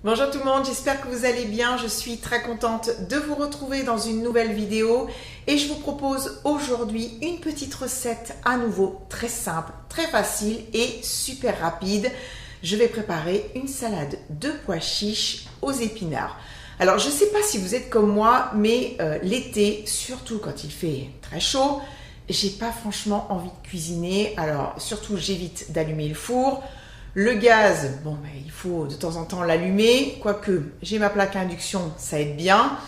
Bonjour tout le monde, j'espère que vous allez bien. Je suis très contente de vous retrouver dans une nouvelle vidéo et je vous propose aujourd'hui une petite recette à nouveau très simple, très facile et super rapide. Je vais préparer une salade de pois chiches aux épinards. Alors je ne sais pas si vous êtes comme moi, mais l'été, surtout quand il fait très chaud, j'ai pas franchement envie de cuisiner. Alors surtout j'évite d'allumer le four. Le gaz, bon, ben, il faut de temps en temps l'allumer, quoique j'ai ma plaque à induction, ça aide bien.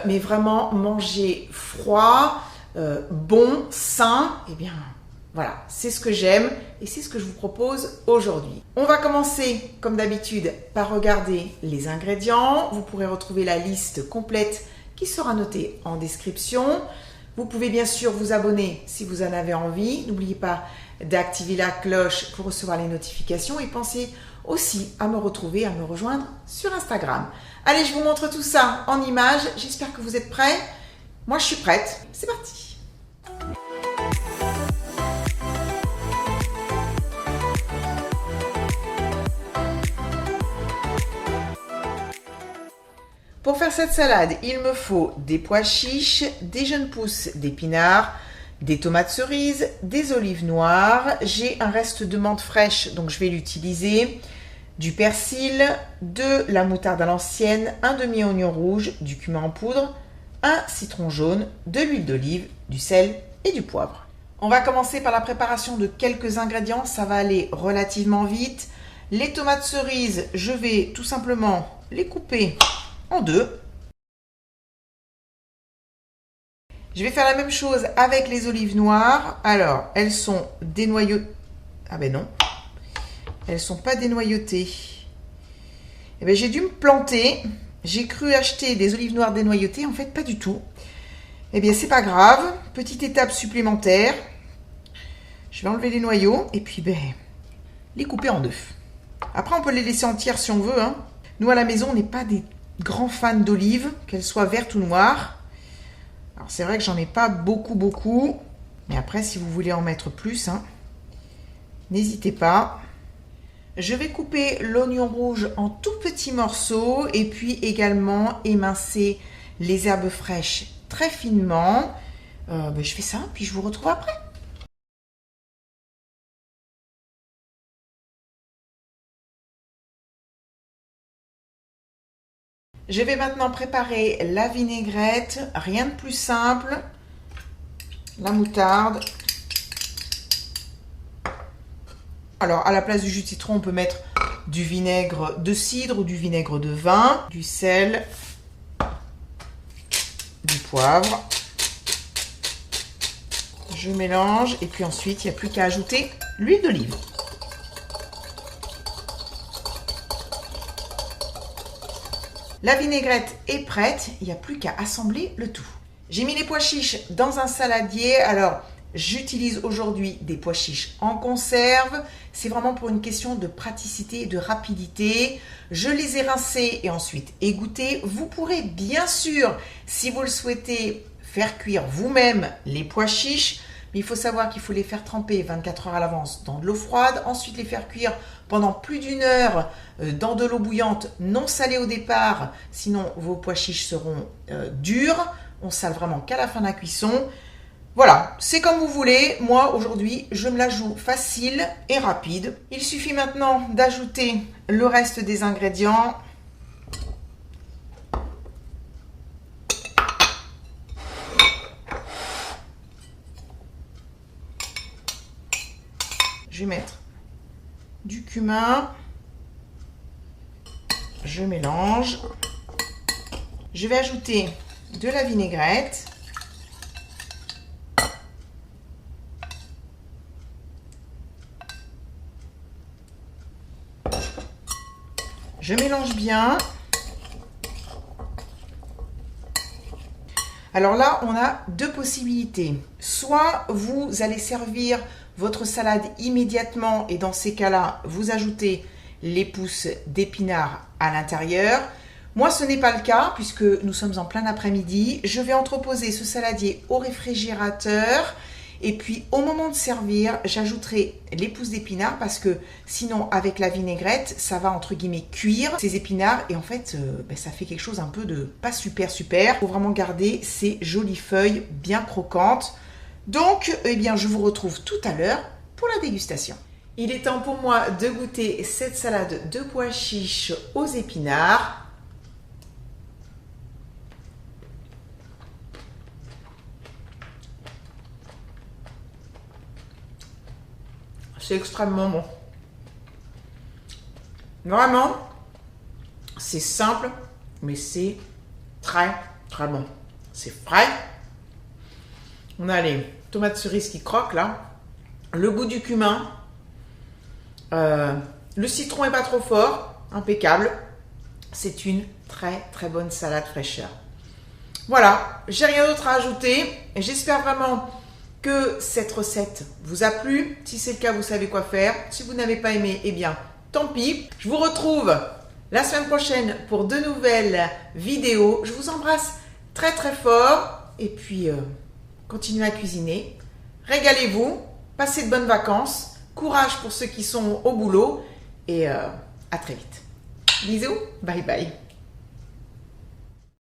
Mais vraiment, manger froid, bon, sain, eh bien, voilà, c'est ce que j'aime et c'est ce que je vous propose aujourd'hui. On va commencer, comme d'habitude, par regarder les ingrédients. Vous pourrez retrouver la liste complète qui sera notée en description. Vous pouvez bien sûr vous abonner si vous en avez envie. N'oubliez pas d'activer la cloche pour recevoir les notifications et pensez aussi à me retrouver, à me rejoindre sur Instagram. Allez, je vous montre tout ça en images. J'espère que vous êtes prêts. Moi, je suis prête. C'est parti. Pour faire cette salade, il me faut des pois chiches, des jeunes pousses d'épinards, des tomates cerises, des olives noires. J'ai un reste de menthe fraîche, donc je vais l'utiliser. Du persil, de la moutarde à l'ancienne, un demi-oignon rouge, du cumin en poudre, un citron jaune, de l'huile d'olive, du sel et du poivre. On va commencer par la préparation de quelques ingrédients. Ça va aller relativement vite. Les tomates cerises, je vais tout simplement les couper en deux. Je vais faire la même chose avec les olives noires. Alors, elles sont dénoyautées. Ah ben non, elles sont pas dénoyautées. Eh ben, j'ai dû me planter. J'ai cru acheter des olives noires dénoyautées. En fait, pas du tout. Eh bien, c'est pas grave. Petite étape supplémentaire. Je vais enlever les noyaux et puis ben, les couper en deux. Après, on peut les laisser entières si on veut, hein. Nous, à la maison, on n'est pas des grands fans d'olives, qu'elles soient vertes ou noires. Alors c'est vrai que j'en ai pas beaucoup, mais après si vous voulez en mettre plus, hein, n'hésitez pas. Je vais couper l'oignon rouge en tout petits morceaux et puis également émincer les herbes fraîches très finement. Je fais ça, puis je vous retrouve après. Je vais maintenant préparer la vinaigrette, rien de plus simple. La moutarde. Alors, à la place du jus de citron, on peut mettre du vinaigre de cidre ou du vinaigre de vin, du sel, du poivre. Je mélange et puis ensuite, il n'y a plus qu'à ajouter l'huile d'olive. La vinaigrette est prête, il n'y a plus qu'à assembler le tout. J'ai mis les pois chiches dans un saladier. Alors, j'utilise aujourd'hui des pois chiches en conserve. C'est vraiment pour une question de praticité et de rapidité. Je les ai rincés et ensuite égouttés. Vous pourrez bien sûr, si vous le souhaitez, faire cuire vous-même les pois chiches. Mais il faut savoir qu'il faut les faire tremper 24 heures à l'avance dans de l'eau froide, ensuite les faire cuire pendant plus d'une heure dans de l'eau bouillante non salée au départ, sinon vos pois chiches seront durs. On sale vraiment qu'à la fin de la cuisson. Voilà, c'est comme vous voulez. Moi, aujourd'hui, je me la joue facile et rapide. Il suffit maintenant d'ajouter le reste des ingrédients. Je vais mettre du cumin. Je mélange. Je vais ajouter de la vinaigrette. Je mélange bien. Alors là, on a deux possibilités. Soit vous allez servir votre salade immédiatement et dans ces cas-là, vous ajoutez les pousses d'épinards à l'intérieur. Moi, ce n'est pas le cas puisque nous sommes en plein après-midi. Je vais entreposer ce saladier au réfrigérateur Et puis au moment de servir, j'ajouterai les pousses d'épinards parce que sinon avec la vinaigrette, ça va entre guillemets cuire ces épinards et en fait ça fait quelque chose un peu de pas super. Il faut vraiment garder ces jolies feuilles bien croquantes. Donc eh bien je vous retrouve tout à l'heure pour la dégustation. Il est temps pour moi de goûter cette salade de pois chiches aux épinards. C'est extrêmement bon. Vraiment, c'est simple, mais c'est très très bon. C'est frais. On a les tomates cerises qui croquent là. Le goût du cumin. Le citron est pas trop fort. Impeccable. C'est une très très bonne salade fraîcheur. Voilà, j'ai rien d'autre à ajouter. J'espère vraiment que cette recette vous a plu. Si c'est le cas, vous savez quoi faire. Si vous n'avez pas aimé, eh bien, tant pis. Je vous retrouve la semaine prochaine pour de nouvelles vidéos. Je vous embrasse très très fort. Et puis, continuez à cuisiner. Régalez-vous. Passez de bonnes vacances. Courage pour ceux qui sont au boulot. Et à très vite. Bisous. Bye bye.